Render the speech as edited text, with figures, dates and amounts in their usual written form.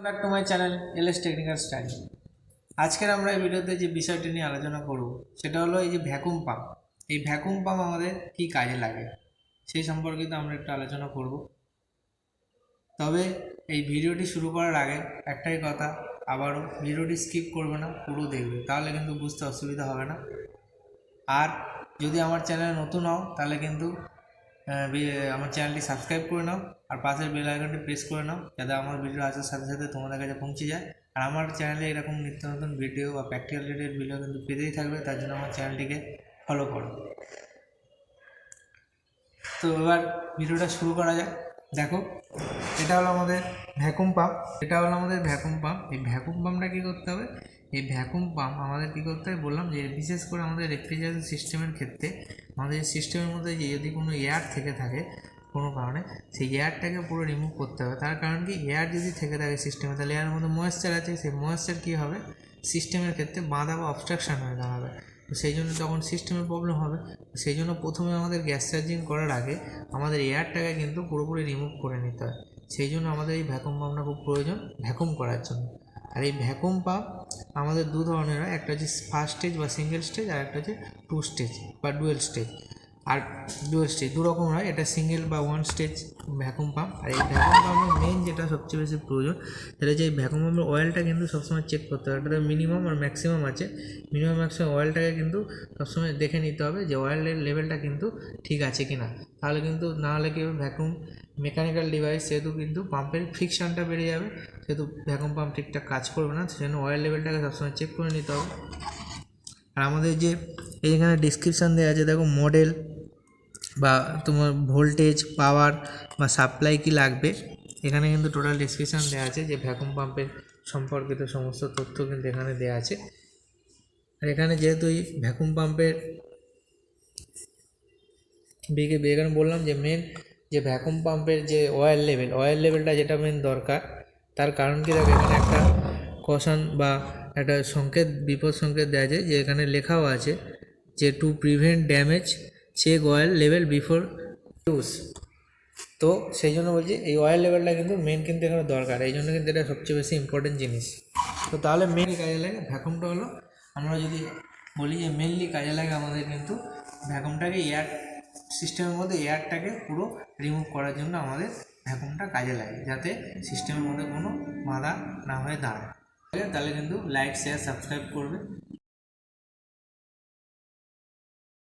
Back to my channel LS technical style. আজকের আমরা এই ভিডিওতে যে বিষয়টি নিয়ে আলোচনা করব সেটা হলো এই যে ভ্যাকুম পাম্প। এই ভ্যাকুম পাম্প আমাদের কি কাজে লাগে সেই সম্পর্কিত আমরা একটু আলোচনা করব। তবে এই ভিডিওটি শুরু করার আগে একটাই কথা, আবারও ভিডিওটি স্কিপ করবে না, পুরো দেখবে, তাহলে কিন্তু বুঝতে অসুবিধা হবে না। আর যদি আমার চ্যানেলে নতুন হও তাহলে কিন্তু আমার চ্যানেলটি সাবস্ক্রাইব করে নাও আর পাশের বেল আইকনটি প্রেস করে নাও, যাতে আমার ভিডিও আসার সাথে সাথে তোমাদের কাছে পৌঁছে যায়। আর আমার চ্যানেলে এরকম নিত্য নতুন ভিডিও বা প্র্যাকটিক্যাল রিলেটেড ভিডিও কিন্তু পেতেই থাকবে, তার জন্য আমার চ্যানেলটিকে ফলো করো। তো এবার ভিডিওটা শুরু করা যাক। দেখো, এটা হলো আমাদের ভ্যাকুম পাম্প। এই ভ্যাকুম পাম্পটা কী করতে হবে? এই ভ্যাকুম পাম্প আমাদের কী করতে হবে বললাম, যে বিশেষ করে আমাদের রেফ্রিজারেশন সিস্টেমের ক্ষেত্রে আমাদের সিস্টেমের মধ্যে যে যদি কোনো এয়ার থেকে থাকে কোনো কারণে, সেই এয়ারটাকে পুরো রিমুভ করতে হবে। তার কারণ কি, এয়ার যদি থেকে থাকে সিস্টেমে, তাহলে এয়ারের মধ্যে ময়েশ্চার আছে, সেই ময়েশ্চার কী হবে সিস্টেমের ক্ষেত্রে বাধা বা অবস্ট্রাকশান হয়ে দাঁড়াবে। তো সেই জন্য তখন সিস্টেমে প্রবলেম হবে। সেই জন্য প্রথমে আমাদের গ্যাস চার্জিং করার আগে আমাদের এয়ারটাকে কিন্তু পুরোপুরি রিমুভ করে নিতে হয়। সেই জন্য আমাদের এই ভ্যাকুম পাম্পটা খুব প্রয়োজন ভ্যাকুম করার জন্য। আর এই ভ্যাকুম পাম্প আমাদের দু ধরনের হয়, একটা হচ্ছে ফার্স্ট স্টেজ বা সিঙ্গেল স্টেজ, আর একটা হচ্ছে টু স্টেজ বা ডুয়েল স্টেজ। আর ডুয়েল স্টেজ দু রকম হয়, এটা সিঙ্গেল বা ওয়ান স্টেজ ভ্যাকুম পাম্প। আর এই ভ্যাকুম পাম্পের মেন যেটা সবচেয়ে বেশি প্রয়োজন, সেটা হচ্ছে এই ভ্যাকুম পাম্পের অয়েলটা কিন্তু সবসময় চেক করতে হবে। এটাতে মিনিমাম আর ম্যাক্সিমাম আছে। মিনিমাম ম্যাক্সিমাম অয়েলটাকে কিন্তু সবসময় দেখে নিতে হবে যে অয়েলের লেভেলটা কিন্তু ঠিক আছে কি না। তাহলে কিন্তু না হলে কি ভ্যাকুম মেকানিক্যাল ডিভাইস, সেহেতু কিন্তু পাম্পের ফ্রিকশনটা বেড়ে যাবে, সেহেতু ভ্যাকুম পাম্প ঠিকঠাক কাজ করবে না। সেজন্য অয়েল লেভেলটাকে সবসময় চেক করে নিতে হবে। আর আমাদের যে এইখানে ডিসক্রিপশান দেওয়া আছে, দেখো মডেল বা তোমার ভোল্টেজ, পাওয়ার বা সাপ্লাই কি লাগবে, এখানে কিন্তু টোটাল ডিসক্রিপশান দেওয়া আছে, যে ভ্যাকুম পাম্পের সম্পর্কিত সমস্ত তথ্য কিন্তু এখানে দেওয়া আছে। আর এখানে যেহেতু এই ভ্যাকুম পাম্পের এখানে বললাম যে মেন যে ভ্যাকুম পাম্পের যে অয়েল লেভেলটা যেটা মেন দরকার, তার কারণ কি, দেখো এখানে একটা কশন বা একটা সংকেত, বিপদ সংকেত দেওয়া যায়, যে এখানে লেখাও আছে যে to prevent damage check oil level before use. তো সেই জন্য বলছি এই অয়েল লেভেলটা কিন্তু মেন কিন্তু এখানে দরকার, এই জন্য কিন্তু এটা সবচেয়ে বেশি ইম্পর্টেন্ট জিনিস। তো তাহলে মেনলি কাজে লাগে ভ্যাকুমটা হলো, আমরা যদি বলি যে মেনলি কাজে লাগে আমাদের কিন্তু ভ্যাকুমটাকে এয়ার সিস্টেমের মধ্যে এয়ারটাকে পুরো রিমুভ করার জন্য আমাদের ভ্যাকুমটা কাজে লাগে, যাতে সিস্টেমের মধ্যে কোনো বাধা না হয়ে দাঁড়ায়। তাহলে কিন্তু লাইক, শেয়ার, সাবস্ক্রাইব করবে,